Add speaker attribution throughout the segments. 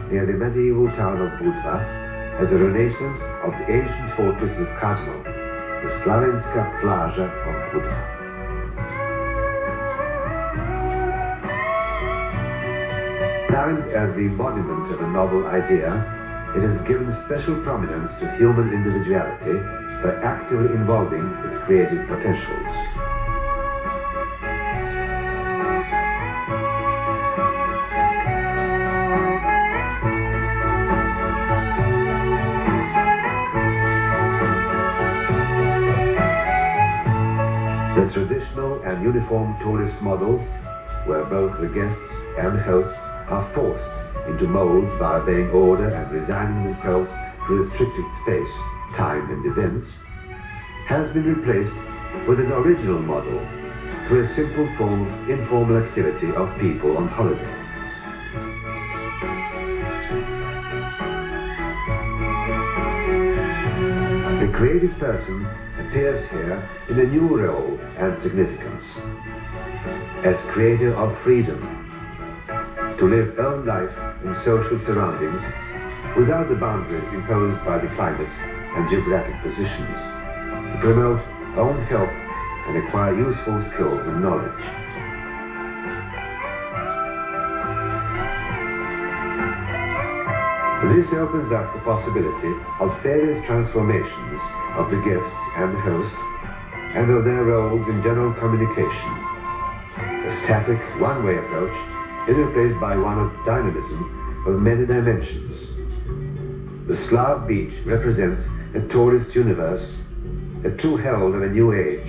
Speaker 1: near the medieval town of BUDVA as a renaissance of the ancient fortress of Kratak, the Slovenska plaža of BUDVA. Designed as the embodiment of a novel idea, it has given special prominence to human individuality by actively involving its creative potentials. The traditional and uniform tourist model, where both the guests and the hosts are forced into molds by obeying order and resigning themselves to restricted space, time and events, has been replaced with an original model through a simple form of informal activity of people on holiday. The creative person appears here in a new role and significance, as creator of freedom, to live own life in social surroundings without the boundaries imposed by the climate and geographic positions, to promote own health and acquire useful skills and knowledge. This opens up the possibility of various transformations of the guests and the host and of their roles in general communication. A static, one-way approach is replaced by one of dynamism of many dimensions. The Slav beach represents a tourist universe, a true herald of a new age,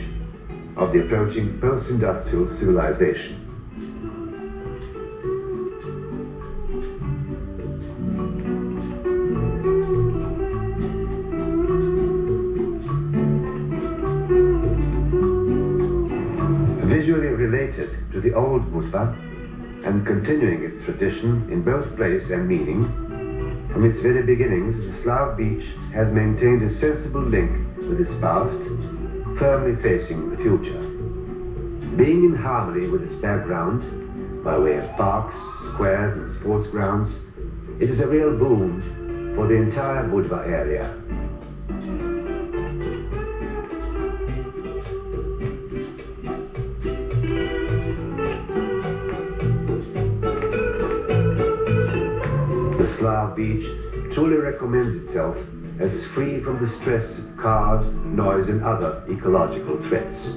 Speaker 1: of the approaching post-industrial civilization. Visually related to the old BUDVA and continuing its tradition in both place and meaning, from its very beginnings, the Slav beach has maintained a sensible link with its past, firmly facing the future. Being in harmony with its background, by way of parks, squares and sports grounds, it is a real boon for the entire BUDVA area. The Slav beach truly recommends itself as free from the stress of cars, noise and other ecological threats.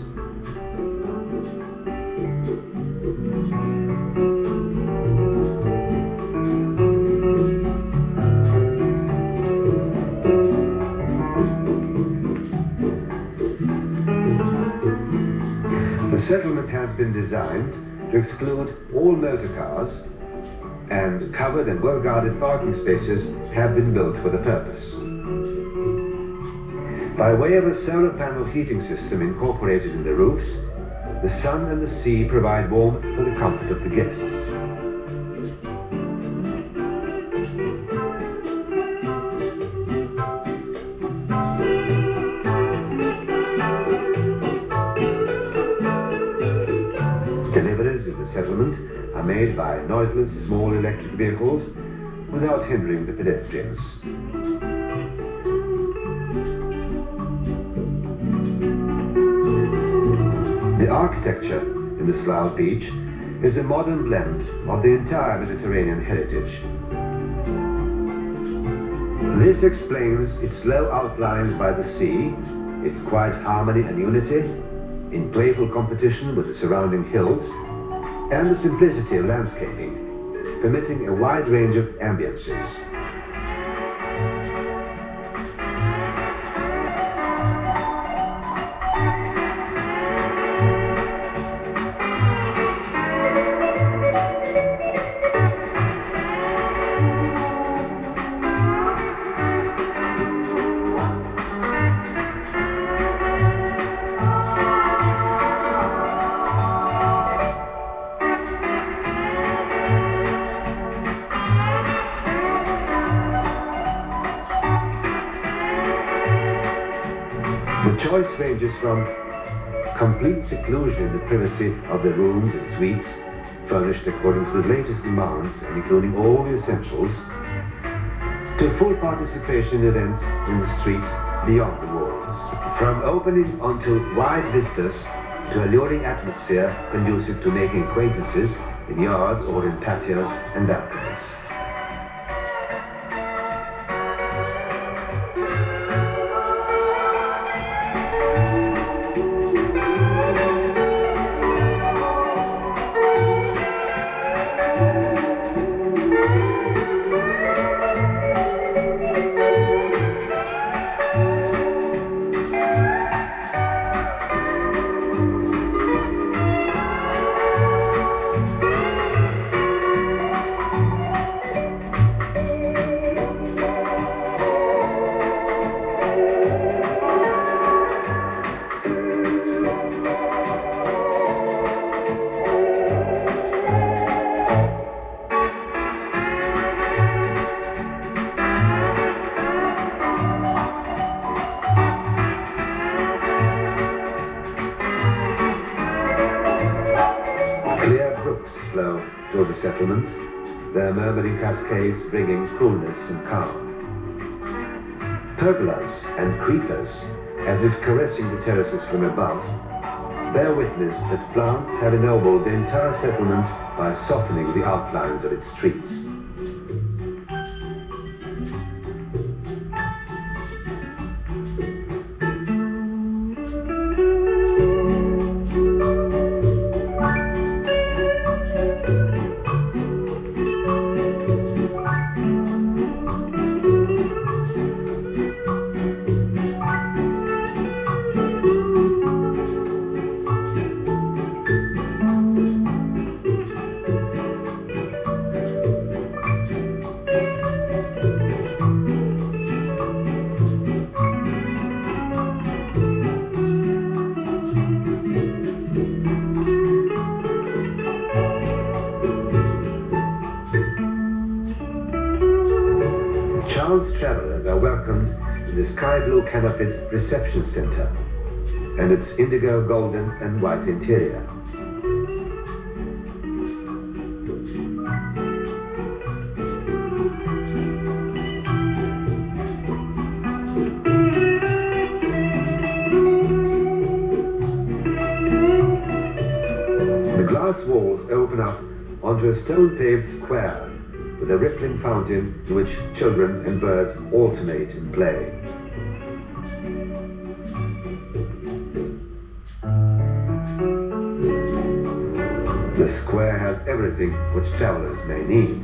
Speaker 1: The settlement has been designed to exclude all motor cars, and covered and well-guarded parking spaces have been built for the purpose. By way of a solar panel heating system incorporated in the roofs, the sun and the sea provide warmth for the comfort of the guests. Deliveries in the settlement are made by noiseless small electric vehicles without hindering the pedestrians. The architecture in the Slav beach is a modern blend of the entire Mediterranean heritage. This explains its low outlines by the sea, its quiet harmony and unity, in playful competition with the surrounding hills, and the simplicity of landscaping, permitting a wide range of ambiances. The choice ranges from complete seclusion in the privacy of the rooms and suites, furnished according to the latest demands and including all the essentials, to full participation in events in the street beyond the walls. From opening onto wide vistas to alluring atmosphere conducive to making acquaintances in yards or in patios and balconies. Flow through the settlement, their murmuring cascades bringing coolness and calm. Pergolas and creepers, as if caressing the terraces from above, bear witness that plants have ennobled the entire settlement by softening the outlines of its streets. Travelers are welcomed in the sky blue canopied reception center and its indigo, golden and white interior. The glass walls open up onto a stone-paved square with a rippling fountain in which children and birds alternate in play. The square has everything which travelers may need: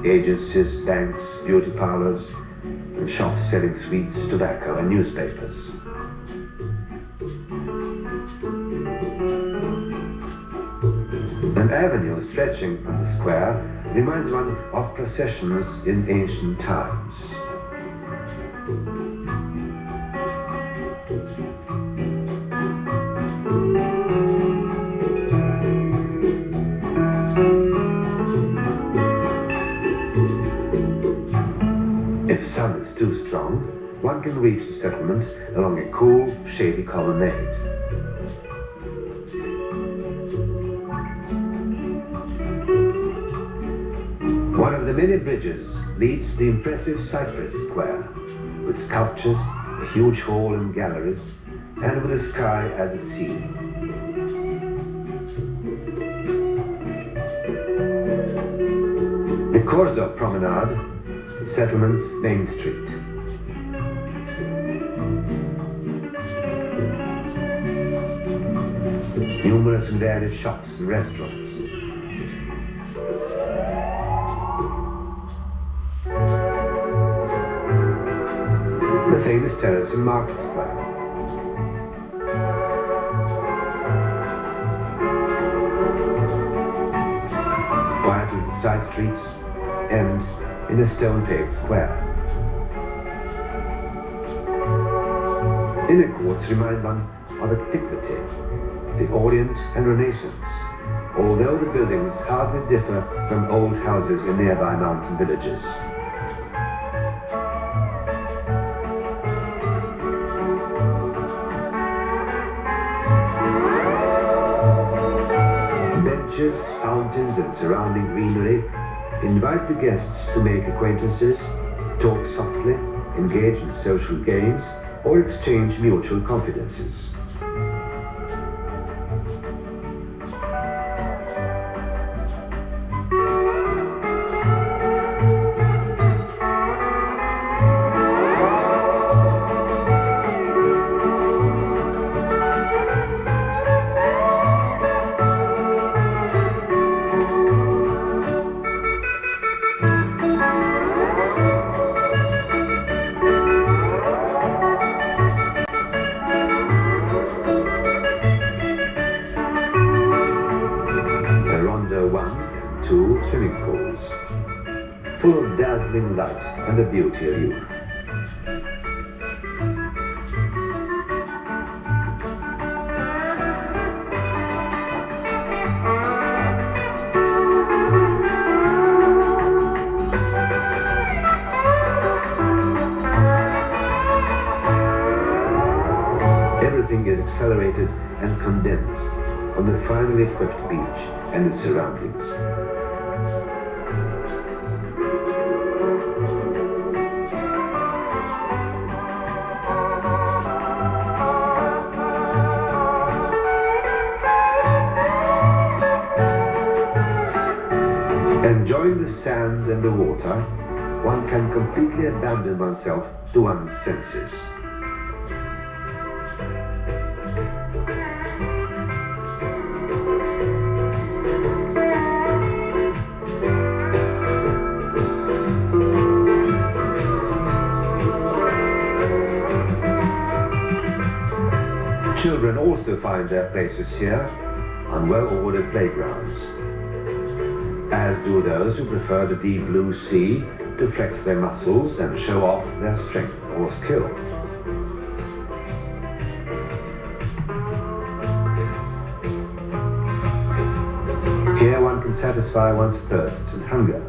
Speaker 1: agencies, banks, beauty parlors, and shops selling sweets, tobacco and newspapers. An avenue stretching from the square reminds one of processions in ancient times. If sun is too strong, one can reach the settlement along a cool, shady colonnade. One of the many bridges leads to the impressive Cypress Square, with sculptures, a huge hall and galleries, and with the sky as a sea. The Corso Promenade, the settlement's main street. Numerous and varied shops and restaurants. The famous terrace in Market Square. Quiet little side streets end in a stone-paved square. Inner courts remind one of antiquity, the Orient and Renaissance, although the buildings hardly differ from old houses in nearby mountain villages. Benches, fountains and surrounding greenery invite the guests to make acquaintances talk softly, engage in social games, or exchange mutual confidences. Swimming pools, full of dazzling light and the beauty of youth. Everything is accelerated and condensed on the finely equipped beach and its surroundings. Enjoying the sand and the water, one can completely abandon oneself to one's senses. Children also find their places here on well-ordered playgrounds, as do those who prefer the deep blue sea to flex their muscles and show off their strength or skill. Here one can satisfy one's thirst and hunger.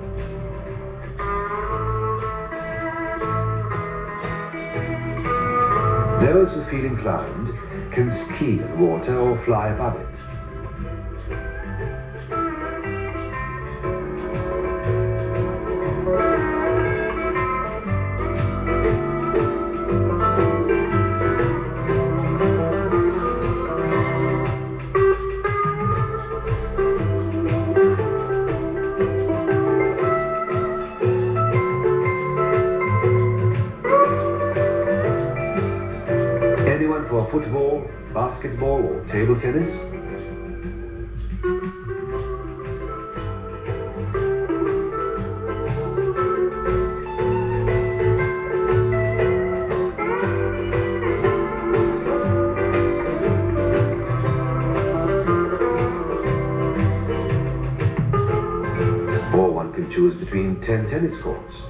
Speaker 1: Those who feel inclined can ski on water or fly above it. Anyone for football, basketball or table tennis? Or one can choose between 10 tennis courts.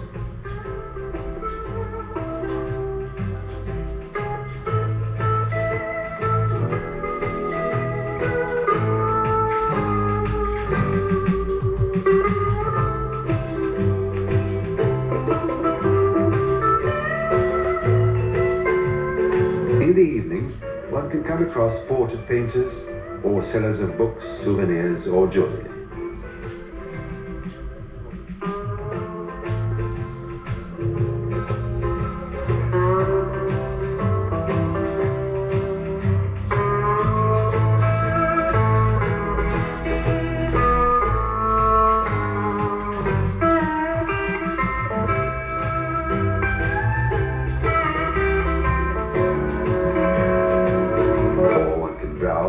Speaker 1: In the evening, one can come across portrait painters or sellers of books, souvenirs or jewelry.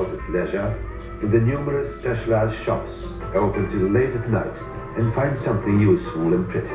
Speaker 1: At leisure in the numerous specialized shops open till late at night and find something useful and pretty.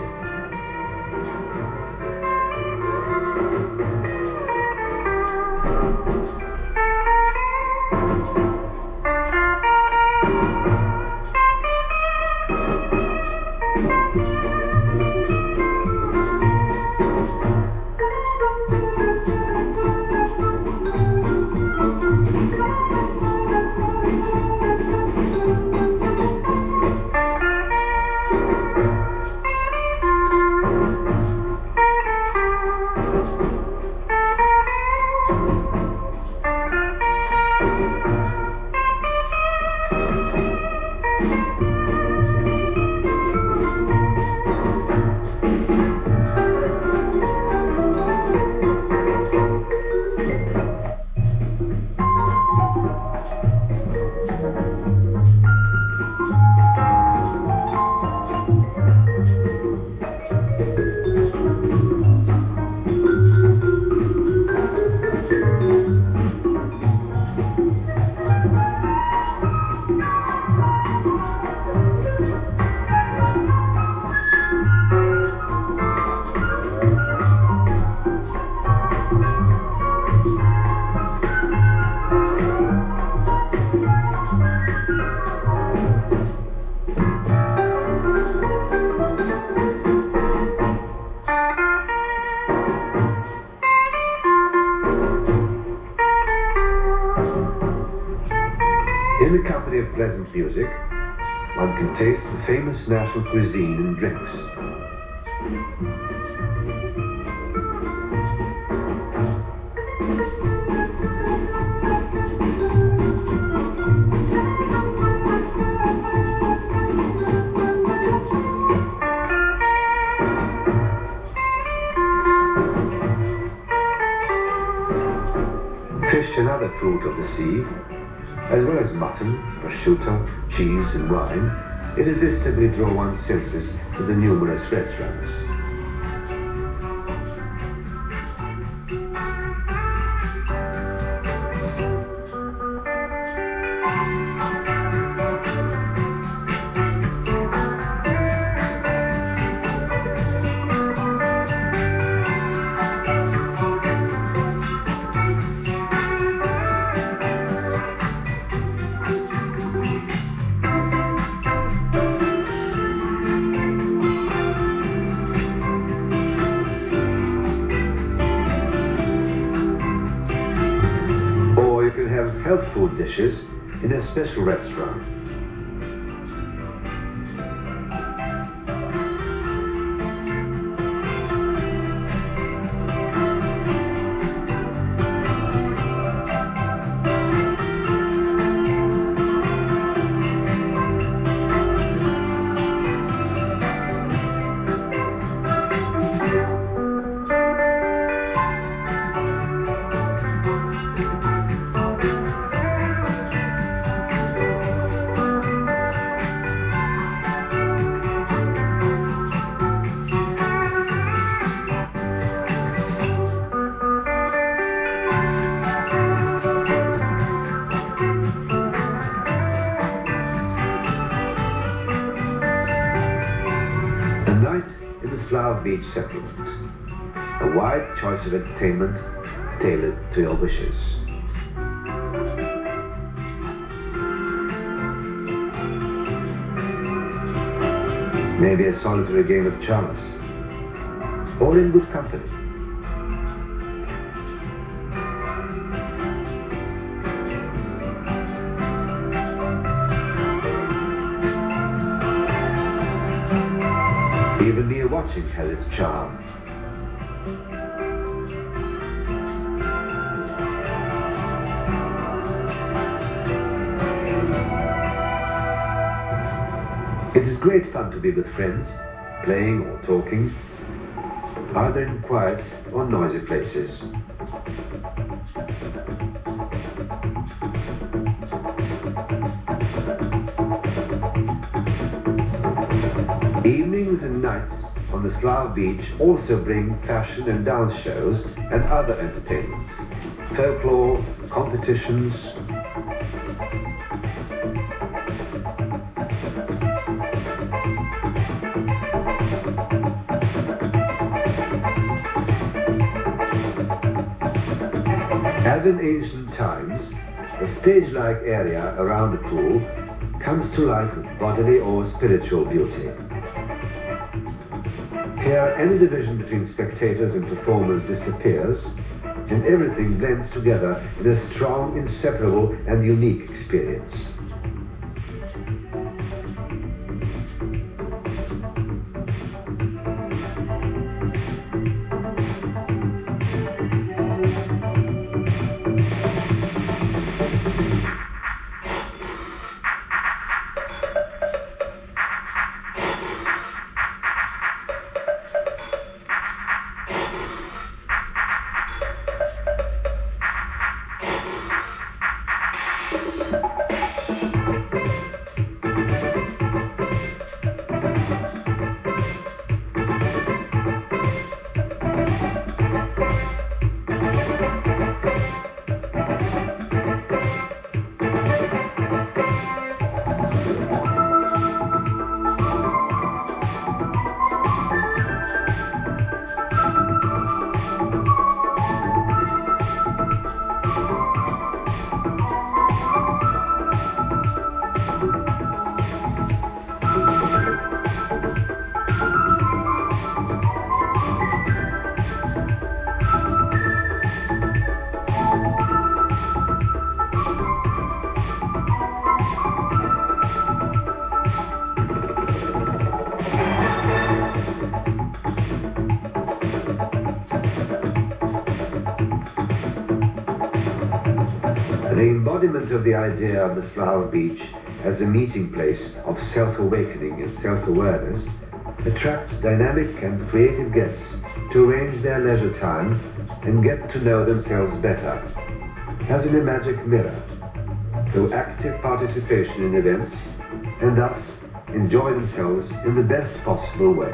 Speaker 1: In the company of pleasant music, one can taste the famous national cuisine and drinks. Fish and other fruit of the sea, as well as mutton, prosciutto, cheese and wine, irresistibly draw one's senses to the numerous restaurants. Health food dishes in a special restaurant. Slav beach settlement. A wide choice of entertainment tailored to your wishes. Maybe a solitary game of chance, or in good company. Even mere watching has its charm. It is great fun to be with friends, playing or talking, either in quiet or noisy places. Evenings and nights on the Slav beach also bring fashion and dance shows and other entertainment, folklore, competitions. As in ancient times, the stage-like area around the pool comes to life with bodily or spiritual beauty. Here, any division between spectators and performers disappears, and everything blends together in a strong, inseparable, and unique experience. An embodiment of the idea of the Slav beach as a meeting place of self-awakening and self-awareness attracts dynamic and creative guests to arrange their leisure time and get to know themselves better, as in a magic mirror, through active participation in events, and thus enjoy themselves in the best possible way.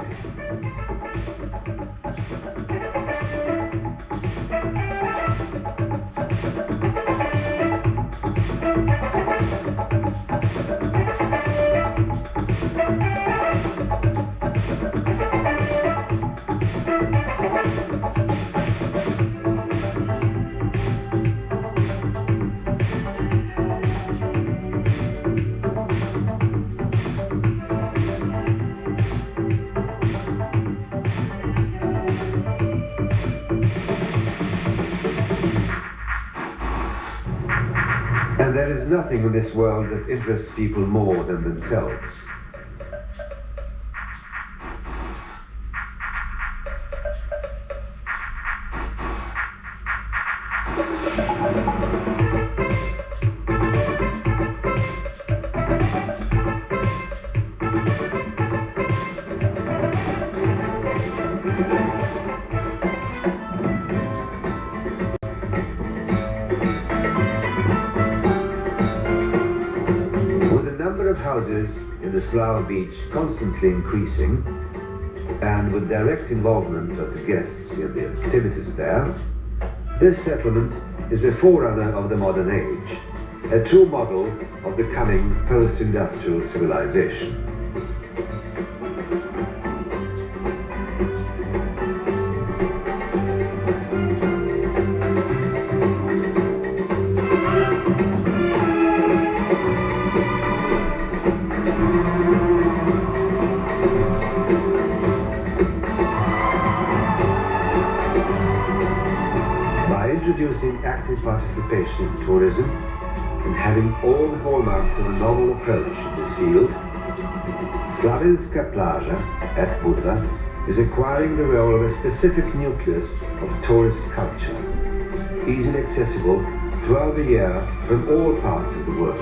Speaker 1: And there is nothing in this world that interests people more than themselves. Houses in the Slav beach constantly increasing, and with direct involvement of the guests in the activities there, this settlement is a forerunner of the modern age, a true model of the coming post-industrial civilization. Introducing active participation in tourism and having all the hallmarks of a novel approach in this field, Slovenska plaža at BUDVA is acquiring the role of a specific nucleus of tourist culture, easily accessible throughout the year from all parts of the world.